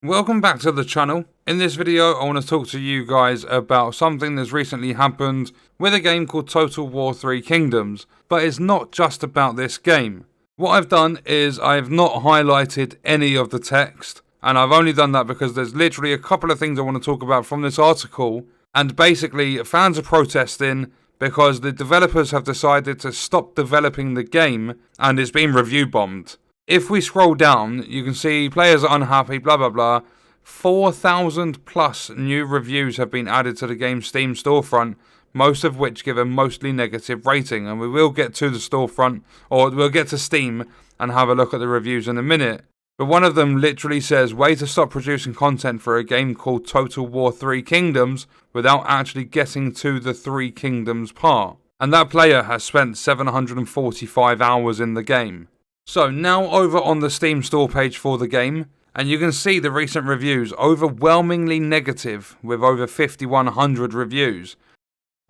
Welcome back to the channel. In this video I want to talk to you guys about something that's recently happened with a game called Total War 3 Kingdoms, but it's not just about this game. What I've done is I've not highlighted any of the text, and I've only done that because there's literally a couple of things I want to talk about from this article, and basically fans are protesting because the developers have decided to stop developing the game and it's been review bombed. If we scroll down, you can see players are unhappy, blah blah blah. 4,000 plus new reviews have been added to the game's Steam storefront, most of which give a mostly negative rating. And we will get to the storefront, or we'll get to Steam and have a look at the reviews in a minute. But one of them literally says, way to stop producing content for a game called Total War 3 Kingdoms without actually getting to the 3 Kingdoms part. And that player has spent 745 hours in the game. So now over on the Steam store page for the game, and you can see the recent reviews, overwhelmingly negative with over 5,100 reviews.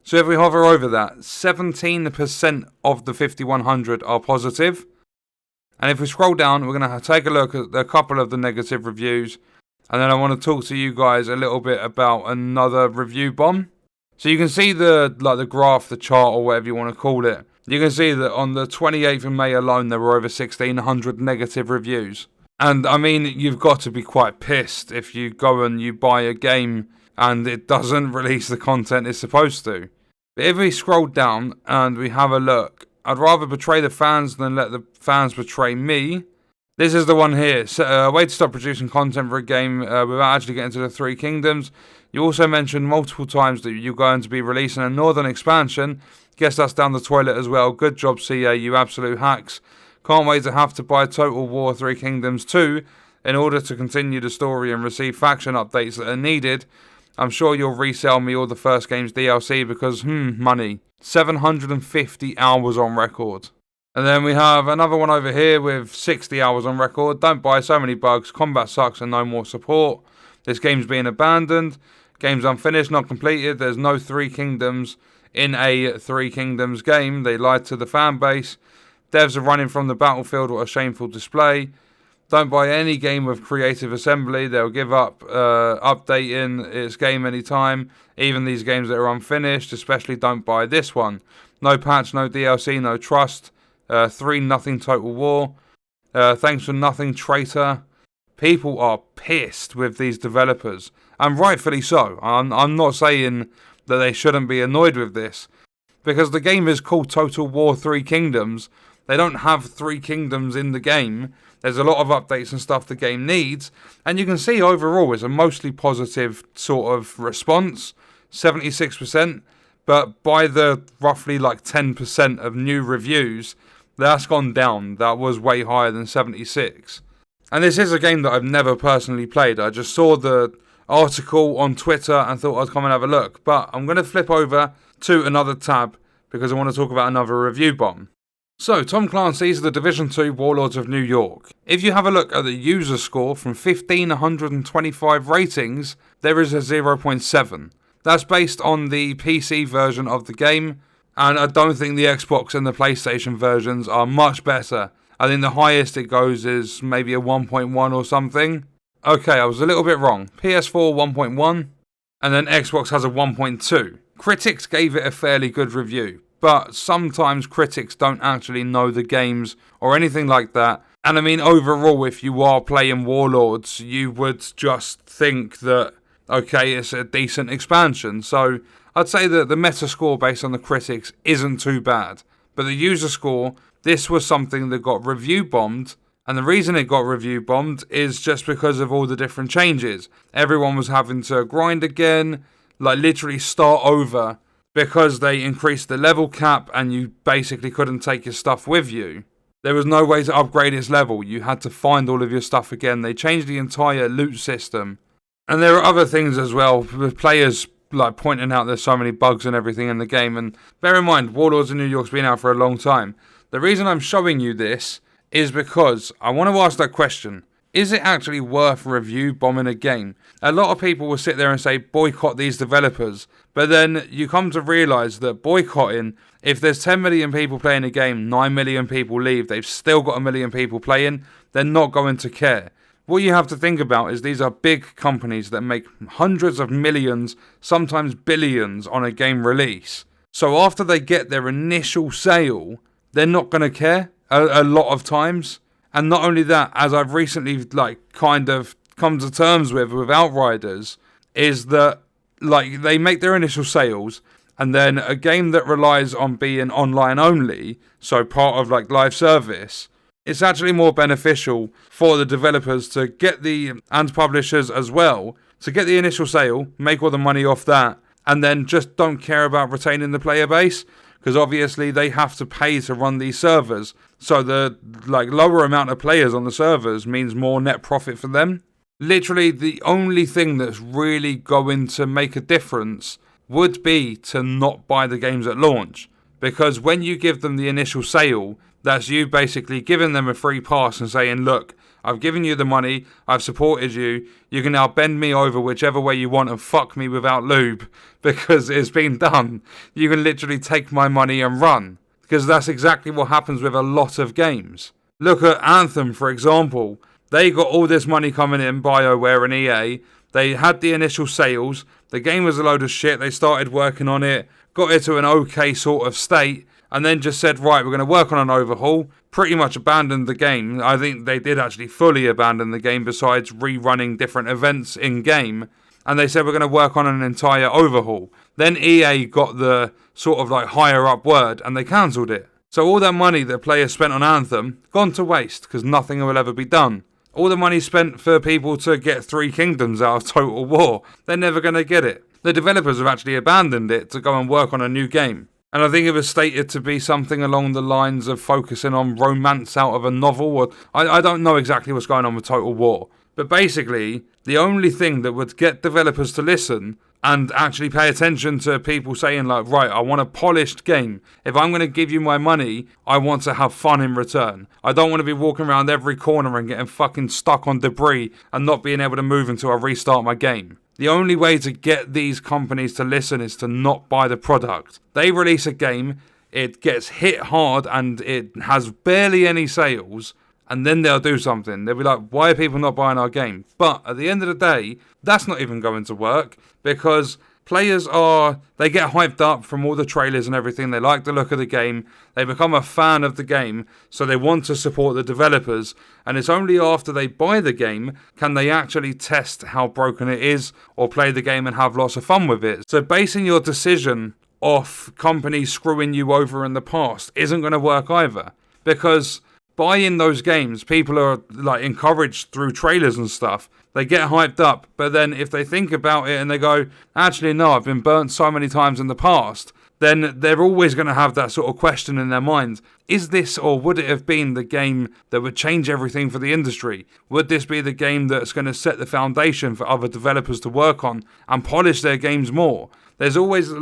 So if we hover over that, 17% of the 5,100 are positive. And if we scroll down, we're going to take a look at a couple of the negative reviews. And then I want to talk to you guys a little bit about another review bomb. So you can see the graph, the chart, or whatever you want to call it. You can see that on the 28th of May alone, there were over 1,600 negative reviews. And I mean, you've got to be quite pissed if you go and you buy a game and it doesn't release the content it's supposed to. But if we scroll down and we have a look, I'd rather betray the fans than let the fans betray me. This is the one here. So, a way to stop producing content for a game without actually getting to the 3 Kingdoms. You also mentioned multiple times that you're going to be releasing a northern expansion. Guess that's down the toilet as well. Good job, CA, you absolute hacks. Can't wait to have to buy Total War 3 Kingdoms 2 in order to continue the story and receive faction updates that are needed. I'm sure you'll resell me all the first game's DLC because, money. 750 hours on record. And then we have another one over here with 60 hours on record. Don't buy, so many bugs. Combat sucks and no more support. This game's being abandoned. Game's unfinished, not completed. There's no 3 Kingdoms in a 3 Kingdoms game. They lied to the fan base. Devs are running from the battlefield. What a shameful display. Don't buy any game with Creative Assembly. They'll give up updating its game anytime. Even these games that are unfinished. Especially don't buy this one. No patch, no DLC, no trust. 3-0 Total War. Thanks for nothing, traitor. People are pissed with these developers. And rightfully so. I'm not saying that they shouldn't be annoyed with this. Because the game is called Total War 3 Kingdoms. They don't have 3 Kingdoms in the game. There's a lot of updates and stuff the game needs. And you can see overall it's a mostly positive sort of response. 76%. But by the roughly 10% of new reviews, that's gone down. That was way higher than 76. And this is a game that I've never personally played. I just saw the article on Twitter and thought I'd come and have a look. But I'm going to flip over to another tab because I want to talk about another review bomb. So, Tom Clancy's The Division 2 Warlords of New York. If you have a look at the user score from 1,525 ratings, there is a 0.7. That's based on the PC version of the game. And I don't think the Xbox and the PlayStation versions are much better. I think the highest it goes is maybe a 1.1 or something. Okay, I was a little bit wrong. PS4 1.1, and then Xbox has a 1.2. Critics gave it a fairly good review, but sometimes critics don't actually know the games or anything like that. And I mean, overall, if you are playing Warlords, you would just think that, okay, it's a decent expansion. So I'd say that the meta score based on the critics isn't too bad. But the user score, this was something that got review bombed. And the reason it got review bombed is just because of all the different changes. Everyone was having to grind again, literally start over, because they increased the level cap and you basically couldn't take your stuff with you. There was no way to upgrade its level. You had to find all of your stuff again. They changed the entire loot system. And there are other things as well, with players pointing out there's so many bugs and everything in the game. And bear in mind, Warlords in New York's been out for a long time. The reason I'm showing you this is because I want to ask that question. Is it actually worth review bombing a game? A lot of people will sit there and say boycott these developers. But then you come to realise that boycotting, if there's 10 million people playing a game, 9 million people leave, they've still got 1 million people playing, they're not going to care. what you have to think about is these are big companies that make hundreds of millions, sometimes billions on a game release. So after they get their initial sale, they're not going to care a lot of times. And not only that, as I've recently kind of come to terms with Outriders, is that they make their initial sales, and then a game that relies on being online only, so part of live service, it's actually more beneficial for the developers to get and publishers as well, to get the initial sale, make all the money off that, and then just don't care about retaining the player base, because obviously they have to pay to run these servers. So the lower amount of players on the servers means more net profit for them. Literally the only thing that's really going to make a difference would be to not buy the games at launch. Because when you give them the initial sale, that's you basically giving them a free pass and saying, look, I've given you the money, I've supported you, you can now bend me over whichever way you want and fuck me without lube, because it's been done. You can literally take my money and run, because that's exactly what happens with a lot of games. Look at Anthem, for example. They got all this money coming in, BioWare and EA. They had the initial sales, the game was a load of shit, they started working on it, got it to an okay sort of state, and then just said, right, we're going to work on an overhaul, pretty much abandoned the game. I think they did actually fully abandon the game besides rerunning different events in-game. And they said, we're going to work on an entire overhaul. Then EA got the sort of higher up word and they cancelled it. So all that money that players spent on Anthem, gone to waste because nothing will ever be done. All the money spent for people to get 3 Kingdoms out of Total War, they're never going to get it. The developers have actually abandoned it to go and work on a new game. And I think it was stated to be something along the lines of focusing on romance out of a novel. Or I don't know exactly what's going on with Total War. But basically, the only thing that would get developers to listen and actually pay attention to people saying right, I want a polished game. If I'm going to give you my money, I want to have fun in return. I don't want to be walking around every corner and getting fucking stuck on debris and not being able to move until I restart my game. The only way to get these companies to listen is to not buy the product. They release a game, it gets hit hard and it has barely any sales, and then they'll do something. They'll be like, why are people not buying our game? But at the end of the day, that's not even going to work, because players they get hyped up from all the trailers and everything. They like the look of the game. They become a fan of the game, so they want to support the developers. And it's only after they buy the game can they actually test how broken it is or play the game and have lots of fun with it. So basing your decision off companies screwing you over in the past isn't going to work either, because buying those games, people are encouraged through trailers and stuff. They get hyped up, but then if they think about it and they go, actually no, I've been burnt so many times in the past, then they're always going to have that sort of question in their mind. Is this, or would it have been, the game that would change everything for the industry? Would this be the game that's going to set the foundation for other developers to work on and polish their games more? There's always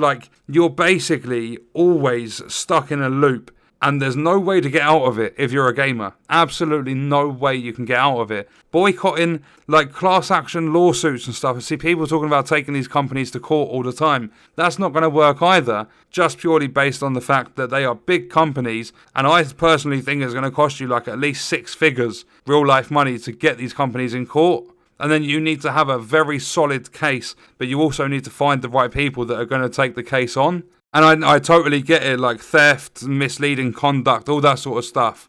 you're basically always stuck in a loop. And there's no way to get out of it if you're a gamer. Absolutely no way you can get out of it. Boycotting, class action lawsuits and stuff. I see people talking about taking these companies to court all the time. That's not going to work either, just purely based on the fact that they are big companies. And I personally think it's going to cost you at least 6 figures real life money to get these companies in court. And then you need to have a very solid case, but you also need to find the right people that are going to take the case on. And I totally get it, theft, misleading conduct, all that sort of stuff.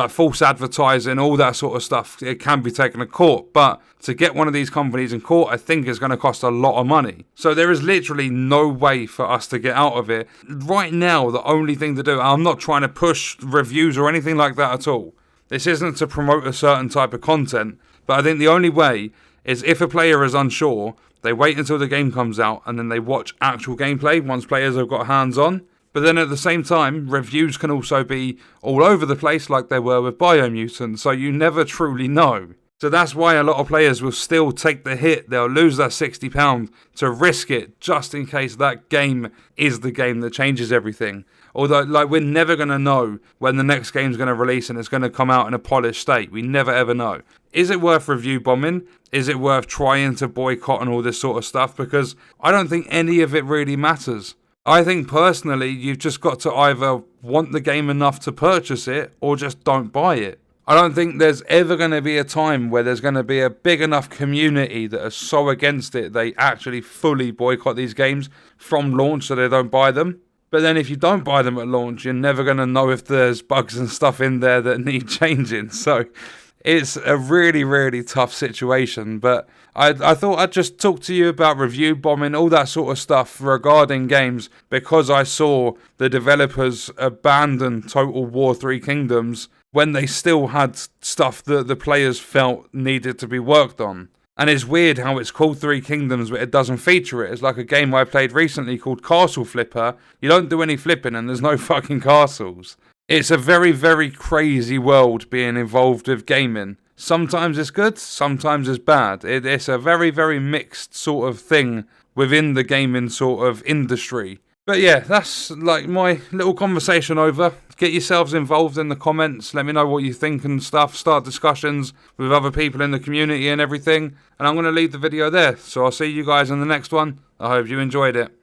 False advertising, all that sort of stuff. It can be taken to court. But to get one of these companies in court, I think is going to cost a lot of money. So there is literally no way for us to get out of it. Right now, the only thing to do, I'm not trying to push reviews or anything like that at all. This isn't to promote a certain type of content. But I think the only way is if a player is unsure, they wait until the game comes out and then they watch actual gameplay once players have got hands on. But then at the same time, reviews can also be all over the place like they were with Biomutant, so you never truly know. So that's why a lot of players will still take the hit. They'll lose that £60 to risk it just in case that game is the game that changes everything. Although, we're never going to know when the next game's going to release and it's going to come out in a polished state. We never ever know. Is it worth review bombing? Is it worth trying to boycott and all this sort of stuff? Because I don't think any of it really matters. I think personally, you've just got to either want the game enough to purchase it or just don't buy it. I don't think there's ever going to be a time where there's going to be a big enough community that are so against it they actually fully boycott these games from launch so they don't buy them. But then if you don't buy them at launch, you're never going to know if there's bugs and stuff in there that need changing. So it's a really, really tough situation. But I thought I'd just talk to you about review bombing, all that sort of stuff regarding games, because I saw the developers abandon Total War 3 Kingdoms when they still had stuff that the players felt needed to be worked on. And it's weird how it's called Three Kingdoms, but it doesn't feature it. It's like a game I played recently called Castle Flipper. You don't do any flipping and there's no fucking castles. It's a very, very crazy world being involved with gaming. Sometimes it's good, sometimes it's bad. It's a very, very mixed sort of thing within the gaming sort of industry. But yeah, that's like my little conversation over. Get yourselves involved in the comments. Let me know what you think and stuff. Start discussions with other people in the community and everything. And I'm going to leave the video there. So I'll see you guys in the next one. I hope you enjoyed it.